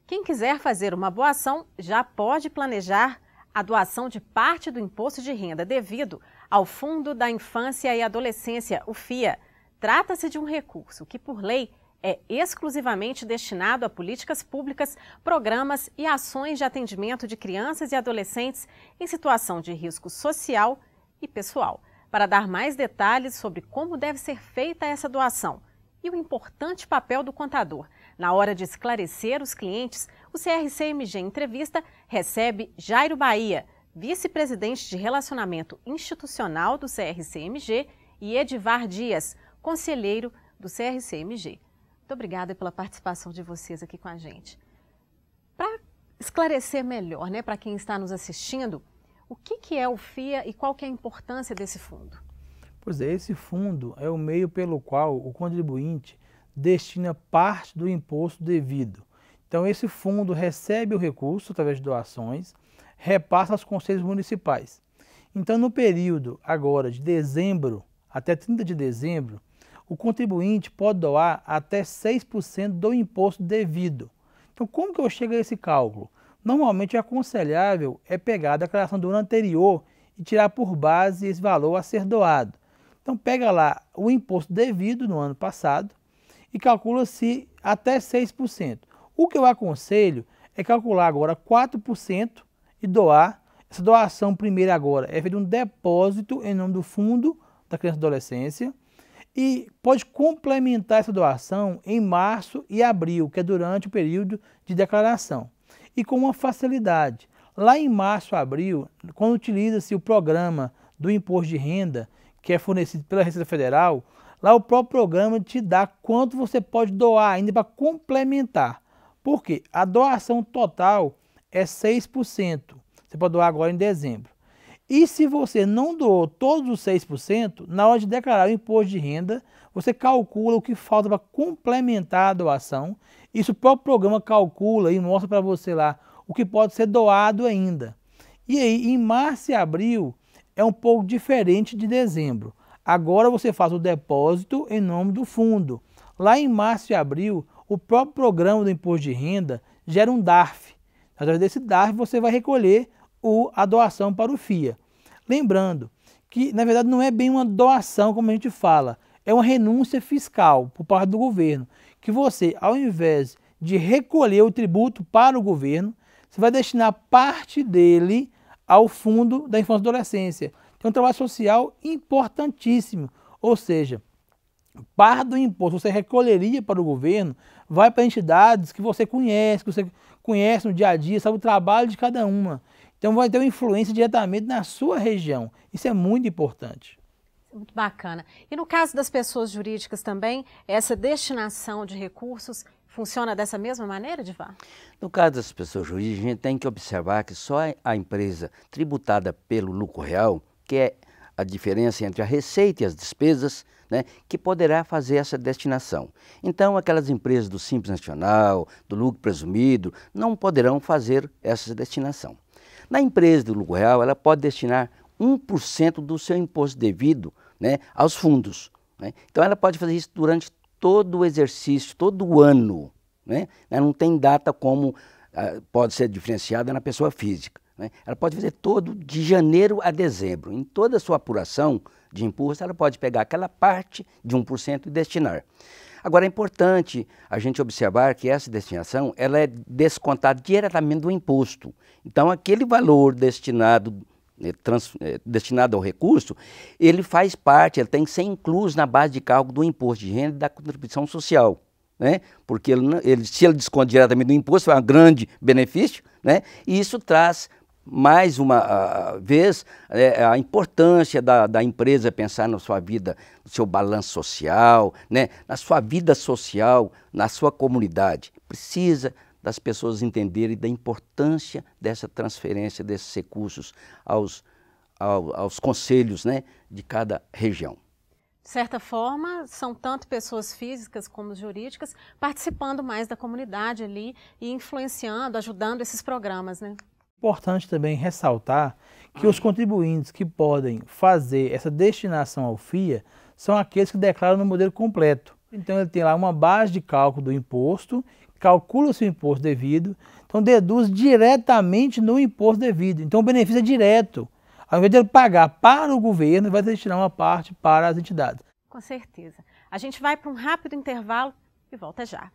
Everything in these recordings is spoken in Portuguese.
Quem quiser fazer uma boa ação já pode planejar a doação de parte do imposto de renda devido ao Fundo da Infância e Adolescência, o FIA. Trata-se de um recurso que, por lei, é exclusivamente destinado a políticas públicas, programas e ações de atendimento de crianças e adolescentes em situação de risco social e pessoal. Para dar mais detalhes sobre como deve ser feita essa doação e o importante papel do contador na hora de esclarecer os clientes, o CRCMG Entrevista recebe Jairo Bahia, vice-presidente de Relacionamento Institucional do CRCMG, e Edivar Dias, conselheiro do CRCMG. Muito obrigada pela participação de vocês aqui com a gente. Para esclarecer melhor, para quem está nos assistindo, o que é o FIA e qual que é a importância desse fundo? Pois é, esse fundo é o meio pelo qual o contribuinte destina parte do imposto devido. Então esse fundo recebe o recurso através de doações, repassa aos conselhos municipais. Então no período agora de dezembro até 30 de dezembro, o contribuinte pode doar até 6% do imposto devido. Então como que eu chego a esse cálculo? Normalmente o aconselhável é pegar a declaração do ano anterior e tirar por base esse valor a ser doado. Então pega lá o imposto devido no ano passado e calcula-se até 6%. O que eu aconselho é calcular agora 4% e doar. Essa doação primeira agora é feita um depósito em nome do Fundo da Criança e Adolescência e pode complementar essa doação em março e abril, que é durante o período de declaração. E com uma facilidade. Lá em março, abril, quando utiliza-se o programa do imposto de renda, que é fornecido pela Receita Federal, lá o próprio programa te dá quanto você pode doar ainda para complementar. Por quê? A doação total é 6%. Você pode doar agora em dezembro. E se você não doou todos os 6%, na hora de declarar o imposto de renda, você calcula o que falta para complementar a doação. Isso o próprio programa calcula e mostra para você lá o que pode ser doado ainda. E aí, em março e abril, é um pouco diferente de dezembro. Agora você faz o depósito em nome do fundo. Lá em março e abril, o próprio programa do imposto de renda gera um DARF. Através desse DARF você vai recolher a doação para o FIA. Lembrando que, na verdade, não é bem uma doação como a gente fala, é uma renúncia fiscal por parte do governo, que você, ao invés de recolher o tributo para o governo, você vai destinar parte dele ao Fundo da Infância e Adolescência. É um trabalho social importantíssimo, ou seja, parte do imposto que você recolheria para o governo vai para entidades que você conhece no dia a dia, sabe o trabalho de cada uma. Então vai ter uma influência diretamente na sua região. Isso é muito importante. Muito bacana. E no caso das pessoas jurídicas também, essa destinação de recursos funciona dessa mesma maneira, Edivar? No caso das pessoas jurídicas, a gente tem que observar que só a empresa tributada pelo lucro real, que é a diferença entre a receita e as despesas, que poderá fazer essa destinação. Então, aquelas empresas do Simples Nacional, do lucro presumido, não poderão fazer essa destinação. Na empresa do lucro real, ela pode destinar 1% do seu imposto devido aos fundos. Então, ela pode fazer isso durante todo o exercício, todo o ano. Não tem data como pode ser diferenciada na pessoa física. Ela pode fazer todo de janeiro a dezembro. Em toda a sua apuração de imposto, ela pode pegar aquela parte de 1% e destinar. Agora, é importante a gente observar que essa destinação ela é descontada diretamente do imposto. Então, aquele valor destinado ao recurso, ele faz parte, ele tem que ser incluso na base de cálculo do imposto de renda e da contribuição social. Porque se ele desconta diretamente do imposto, é um grande benefício, e isso traz mais uma vez a importância da empresa pensar na sua vida, no seu balanço social, na sua vida social, na sua comunidade. Precisa das pessoas entenderem da importância dessa transferência desses recursos aos conselhos de cada região. De certa forma, são tanto pessoas físicas como jurídicas participando mais da comunidade ali e influenciando, ajudando esses programas, Importante também ressaltar que os contribuintes que podem fazer essa destinação ao FIA são aqueles que declaram no modelo completo. Então ele tem lá uma base de cálculo do imposto, calcula-se o imposto devido, então deduz diretamente no imposto devido. Então o benefício é direto. Ao invés de ele pagar para o governo, vai destinar uma parte para as entidades. Com certeza. A gente vai para um rápido intervalo e volta já.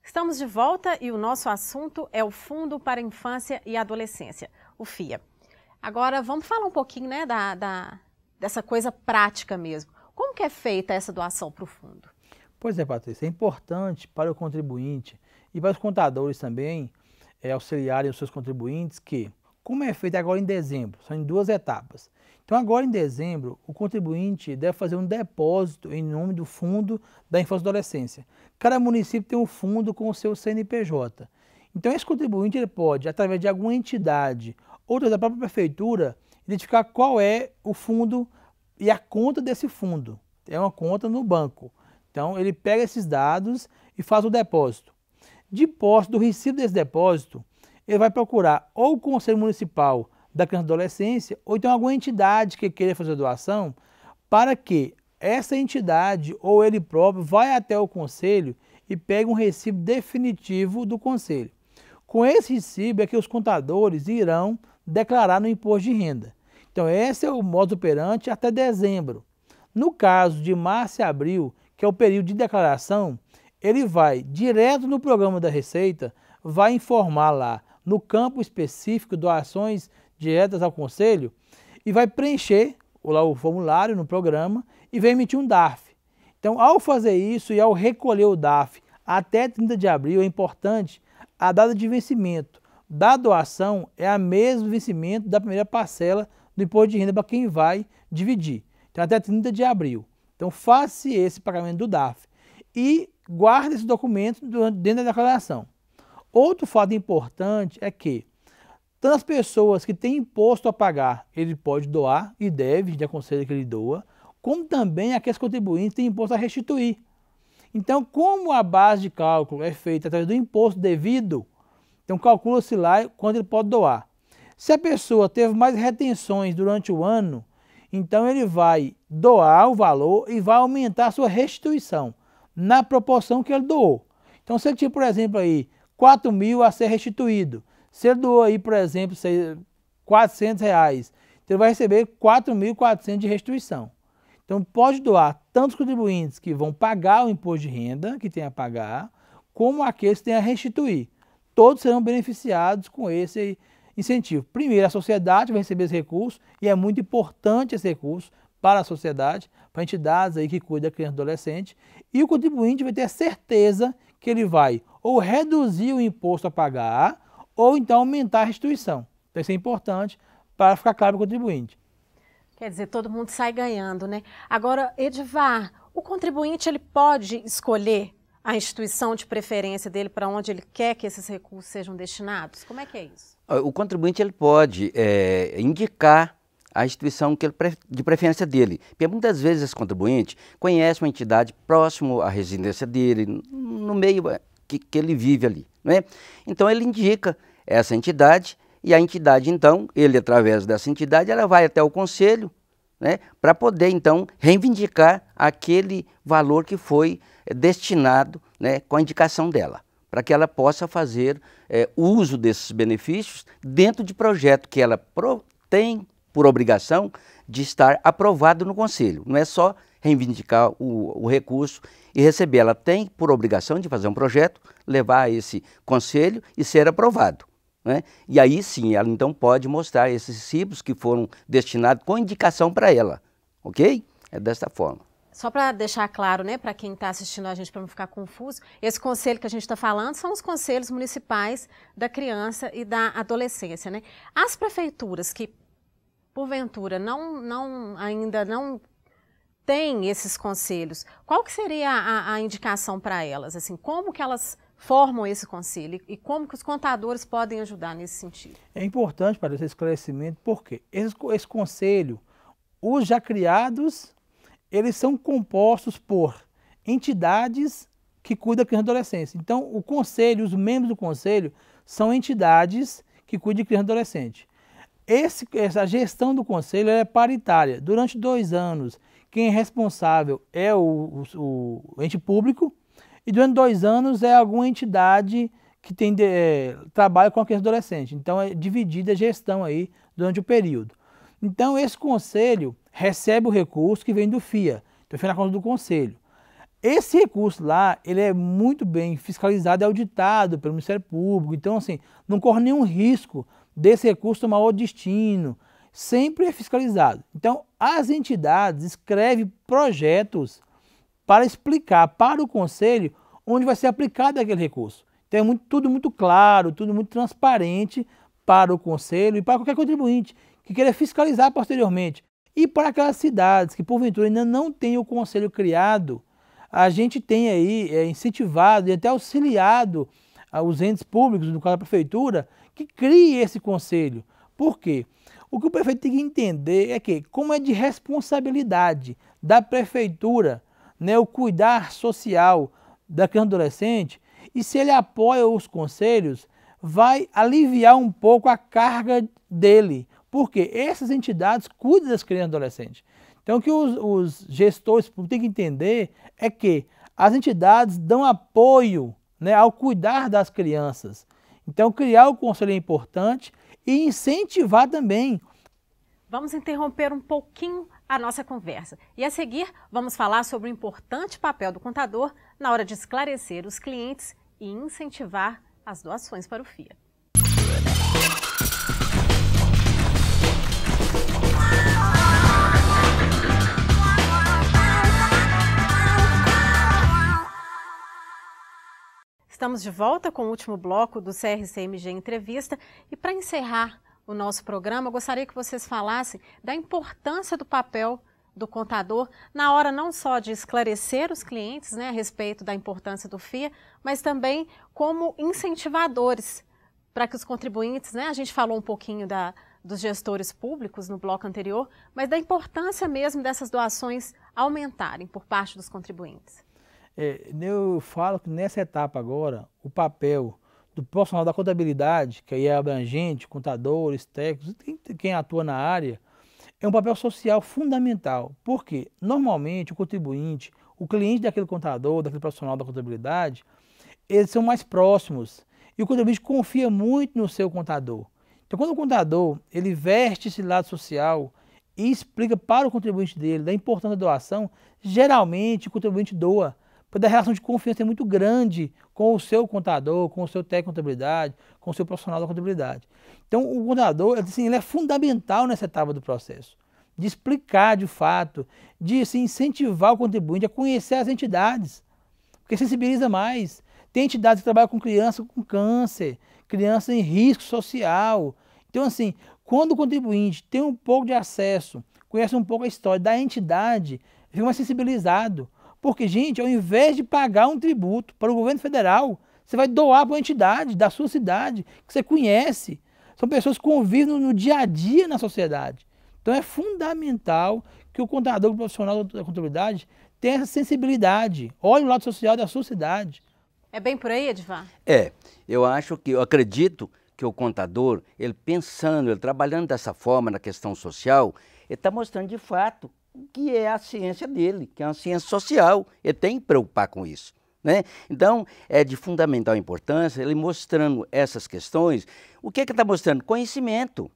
Estamos de volta e o nosso assunto é o Fundo para a Infância e Adolescência, o FIA. Agora vamos falar um pouquinho, né, dessa coisa prática mesmo. Como que é feita essa doação para o fundo? Pois é, Patrícia, é importante para o contribuinte e para os contadores também auxiliarem os seus contribuintes que, como é feito agora em dezembro, são em 2 etapas. Então agora em dezembro, o contribuinte deve fazer um depósito em nome do Fundo da Infância e Adolescência. Cada município tem um fundo com o seu CNPJ. Então esse contribuinte ele pode, através de alguma entidade ou da própria prefeitura, identificar qual é o fundo e a conta desse fundo. É uma conta no banco. Então ele pega esses dados e faz o depósito. De posse do recibo desse depósito, ele vai procurar ou o Conselho Municipal da Criança e Adolescência ou então alguma entidade que queira fazer a doação para que essa entidade ou ele próprio vai até o Conselho e pegue um recibo definitivo do Conselho. Com esse recibo é que os contadores irão declarar no imposto de renda. Então esse é o modus operandi até dezembro. No caso de março e abril, que é o período de declaração, ele vai direto no programa da Receita, vai informar lá no campo específico doações diretas ao Conselho e vai preencher lá o formulário no programa e vai emitir um DARF. Então, ao fazer isso e ao recolher o DARF até 30 de abril, é importante a data de vencimento da doação é a mesmo vencimento da primeira parcela do imposto de renda para quem vai dividir. Então, até 30 de abril. Então, faça esse pagamento do DARF e guarde esse documento dentro da declaração. Outro fato importante é que tanto as pessoas que têm imposto a pagar, ele pode doar e deve, a gente aconselha que ele doa, como também aqueles contribuintes que têm imposto a restituir. Então, como a base de cálculo é feita através do imposto devido, então calcula-se lá quanto ele pode doar. Se a pessoa teve mais retenções durante o ano, então ele vai doar o valor e vai aumentar a sua restituição na proporção que ele doou. Então, se ele tinha, por exemplo, aí 4 mil a ser restituído, se ele doou aí, por exemplo, R$400, então ele vai receber 4.400 de restituição. Então pode doar tanto os contribuintes que vão pagar o imposto de renda, que tem a pagar, como aqueles que têm a restituir. Todos serão beneficiados com esse incentivo. Primeiro, a sociedade vai receber esse recurso, e é muito importante esse recurso para a sociedade, para entidades aí que cuidam da criança e adolescente, e o contribuinte vai ter a certeza que ele vai ou reduzir o imposto a pagar, ou então aumentar a restituição. Então isso é importante para ficar claro para o contribuinte. Quer dizer, todo mundo sai ganhando, né? Agora, Edivar, o contribuinte ele pode escolher a instituição de preferência dele para onde ele quer que esses recursos sejam destinados? Como é que é isso? O contribuinte ele pode indicar a instituição de preferência dele. Porque muitas vezes esse contribuinte conhece uma entidade próximo à residência dele, no meio que ele vive ali, né? Então ele indica essa entidade e a entidade então, ele através dessa entidade, ela vai até o conselho, né, para poder então reivindicar aquele valor que foi destinado, né, com a indicação dela, para que ela possa fazer uso desses benefícios dentro de projeto que ela tem por obrigação de estar aprovado no conselho. Não é só reivindicar o recurso e receber. Ela tem por obrigação de fazer um projeto, levar a esse conselho e ser aprovado, né? E aí sim, ela então pode mostrar esses recibos que foram destinados com indicação para ela, ok? É desta forma. Só para deixar claro, né, para quem está assistindo a gente, para não ficar confuso, esse conselho que a gente está falando são os conselhos municipais da criança e da adolescência, né? As prefeituras que, porventura, ainda não têm esses conselhos, qual que seria a indicação para elas? Assim, como que elas formam esse conselho e como que os contadores podem ajudar nesse sentido? É importante para esse esclarecimento, porque esse conselho, os já criados, eles são compostos por entidades que cuidam da criança e adolescência. Então, o conselho, os membros do conselho, são entidades que cuida de criança e adolescente. Essa gestão do conselho é paritária. Durante 2 anos, quem é responsável é o ente público e durante 2 anos é alguma entidade que trabalha com a criança e adolescente. Então é dividida a gestão aí durante o período. Então esse conselho recebe o recurso que vem do FIA, então fica na conta do conselho. Esse recurso lá, ele é muito bem fiscalizado e auditado pelo Ministério Público, então assim, não corre nenhum risco desse recurso tomar outro destino, sempre é fiscalizado. Então as entidades escrevem projetos para explicar para o conselho onde vai ser aplicado aquele recurso. Então é tudo muito claro, tudo muito transparente para o conselho e para qualquer contribuinte que queira fiscalizar posteriormente. E para aquelas cidades que porventura ainda não têm o conselho criado, a gente tem aí incentivado e até auxiliado os entes públicos, no caso a prefeitura, que crie esse conselho. Por quê? O que o prefeito tem que entender é que, como é de responsabilidade da prefeitura, né, o cuidar social da criança e adolescente, e se ele apoia os conselhos, vai aliviar um pouco a carga dele, porque essas entidades cuidam das crianças e adolescentes. Então o que os gestores têm que entender é que as entidades dão apoio, né, ao cuidar das crianças. Então criar o conselho é importante e incentivar também. Vamos interromper um pouquinho a nossa conversa e a seguir vamos falar sobre o importante papel do contador na hora de esclarecer os clientes e incentivar as doações para o FIA. Estamos de volta com o último bloco do CRCMG Entrevista e para encerrar o nosso programa, eu gostaria que vocês falassem da importância do papel do contador na hora não só de esclarecer os clientes, né, a respeito da importância do FIA, mas também como incentivadores para que os contribuintes, né, a gente falou um pouquinho dos gestores públicos no bloco anterior, mas da importância mesmo dessas doações aumentarem por parte dos contribuintes. Eu falo que nessa etapa agora, o papel do profissional da contabilidade, que aí é abrangente, contadores, técnicos, quem atua na área, é um papel social fundamental. Porque, normalmente, o contribuinte, o cliente daquele contador, daquele profissional da contabilidade, eles são mais próximos. E o contribuinte confia muito no seu contador. Então, quando o contador ele veste esse lado social e explica para o contribuinte dele da importância da doação, geralmente o contribuinte doa. Porque a relação de confiança é muito grande com o seu contador, com o seu técnico de contabilidade, com o seu profissional da contabilidade. Então, o contador assim, ele é fundamental nessa etapa do processo, de explicar de fato, de assim, incentivar o contribuinte a conhecer as entidades, porque sensibiliza mais. Tem entidades que trabalham com criança com câncer, criança em risco social. Então, assim, quando o contribuinte tem um pouco de acesso, conhece um pouco a história da entidade, fica mais sensibilizado. Porque, gente, ao invés de pagar um tributo para o governo federal, você vai doar para uma entidade da sua cidade, que você conhece. São pessoas que convivem no dia a dia na sociedade. Então é fundamental que o contador, o profissional da contabilidade, tenha essa sensibilidade. Olhe o lado social da sua cidade. É bem por aí, Edivar? Eu acredito que o contador, ele pensando, ele trabalhando dessa forma na questão social, ele está mostrando de fato que é a ciência dele, que é uma ciência social. Ele tem que preocupar com isso, né? Então, é de fundamental importância ele mostrando essas questões. O que ele está mostrando? Conhecimento.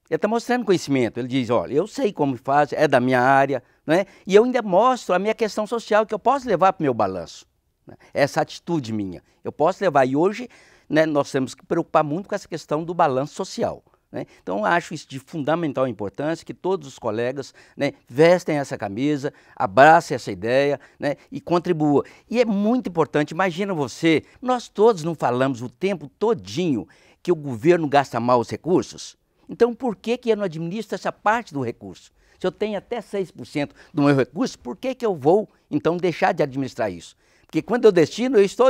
Ele está mostrando conhecimento. Ele diz, olha, eu sei como faz, é da minha área, né? E eu ainda mostro a minha questão social que eu posso levar para o meu balanço, né? Essa atitude minha. Eu posso levar. E hoje, né, nós temos que preocupar muito com essa questão do balanço social, né? Então, eu acho isso de fundamental importância, que todos os colegas, né, vestem essa camisa, abracem essa ideia, né, e contribuam. E é muito importante, imagina você, nós todos não falamos o tempo todinho que o governo gasta mal os recursos? Então, por que eu não administro essa parte do recurso? Se eu tenho até 6% do meu recurso, por que eu vou, então, deixar de administrar isso? Porque quando eu destino, eu estou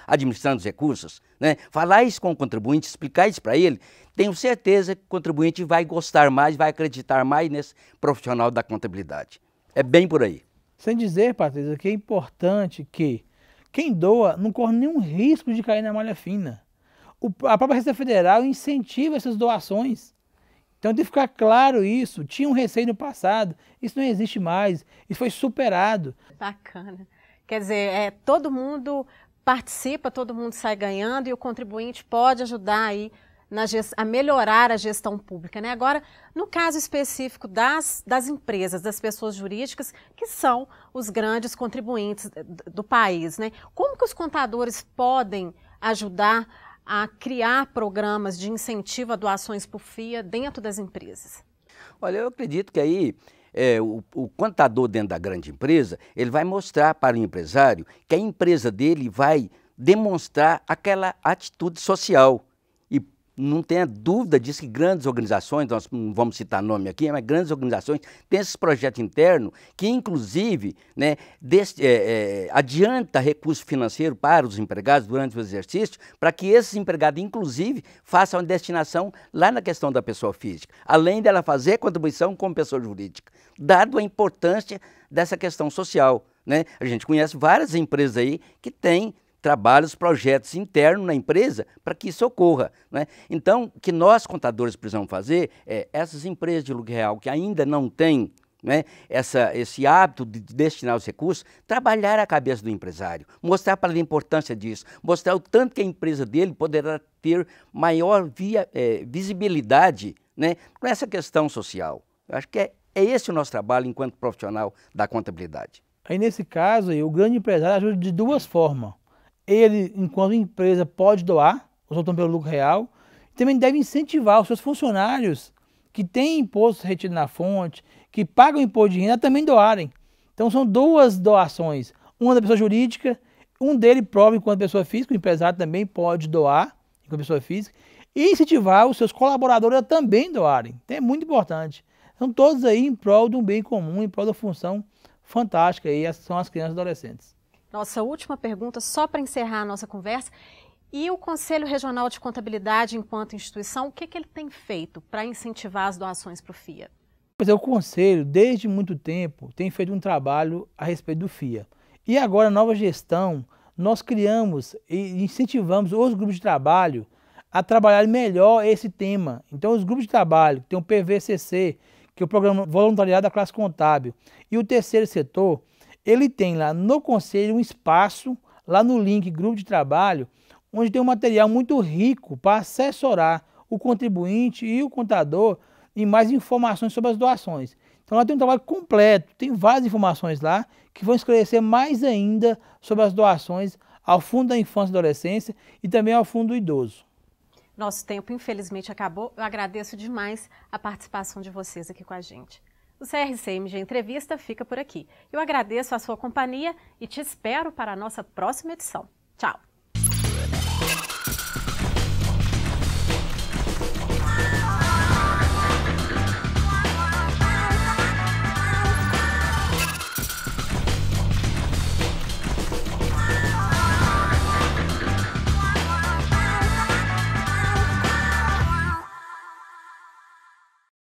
administrando os recursos, né? Falar isso com o contribuinte, explicar isso para ele, tenho certeza que o contribuinte vai gostar mais, vai acreditar mais nesse profissional da contabilidade. É bem por aí. Sem dizer, Patrícia, que é importante que quem doa não corre nenhum risco de cair na malha fina. a própria Receita Federal incentiva essas doações. Então tem que ficar claro isso. Tinha um receio no passado, isso não existe mais, isso foi superado. Bacana. Quer dizer, todo mundo participa, todo mundo sai ganhando e o contribuinte pode ajudar aí a melhorar a gestão pública, né? Agora, no caso específico das empresas, das pessoas jurídicas, que são os grandes contribuintes do país, né? Como que os contadores podem ajudar a criar programas de incentivo a doações por FIA dentro das empresas? Olha, eu acredito que aí o contador dentro da grande empresa, ele vai mostrar para o empresário que a empresa dele vai demonstrar aquela atitude social. E não tenha dúvida disso que grandes organizações, nós não vamos citar nome aqui, mas grandes organizações têm esses projetos internos que, inclusive, né, adianta recurso financeiro para os empregados durante o exercício, para que esses empregados, inclusive, façam a destinação lá na questão da pessoa física, além dela fazer contribuição como pessoa jurídica, dado a importância dessa questão social, né? A gente conhece várias empresas aí que têm trabalhos, projetos internos na empresa para que isso ocorra, né? Então, o que nós contadores precisamos fazer é essas empresas de lucro real que ainda não têm, né, esse hábito de destinar os recursos, trabalhar a cabeça do empresário, mostrar para ele a importância disso, mostrar o tanto que a empresa dele poderá ter maior visibilidade, né, nessa questão social. Eu acho que é esse o nosso trabalho enquanto profissional da contabilidade. Aí nesse caso, o grande empresário ajuda de duas formas. Ele, enquanto empresa, pode doar, os outros pelo lucro real, e também deve incentivar os seus funcionários que têm imposto retido na fonte, que pagam imposto de renda, a também doarem. Então são duas doações, uma da pessoa jurídica, um dele próprio enquanto pessoa física, o empresário também pode doar enquanto pessoa física, e incentivar os seus colaboradores a também doarem. Então é muito importante. São todos aí em prol de um bem comum, em prol da função fantástica, e essas são as crianças e adolescentes. Nossa última pergunta, só para encerrar a nossa conversa. E o Conselho Regional de Contabilidade, enquanto instituição, o que ele tem feito para incentivar as doações para o FIA? Pois é, o Conselho, desde muito tempo, tem feito um trabalho a respeito do FIA. E agora, na nova gestão, nós criamos e incentivamos os grupos de trabalho a trabalhar melhor esse tema. Então, os grupos de trabalho, que tem o PVCC, que é o Programa Voluntariado da Classe Contábil, e o terceiro setor, ele tem lá no Conselho um espaço, lá no link Grupo de Trabalho, onde tem um material muito rico para assessorar o contribuinte e o contador em mais informações sobre as doações. Então lá tem um trabalho completo, tem várias informações lá que vão esclarecer mais ainda sobre as doações ao Fundo da Infância e Adolescência e também ao Fundo do Idoso. Nosso tempo, infelizmente, acabou. Eu agradeço demais a participação de vocês aqui com a gente. O CRCMG Entrevista fica por aqui. Eu agradeço a sua companhia e te espero para a nossa próxima edição. Tchau!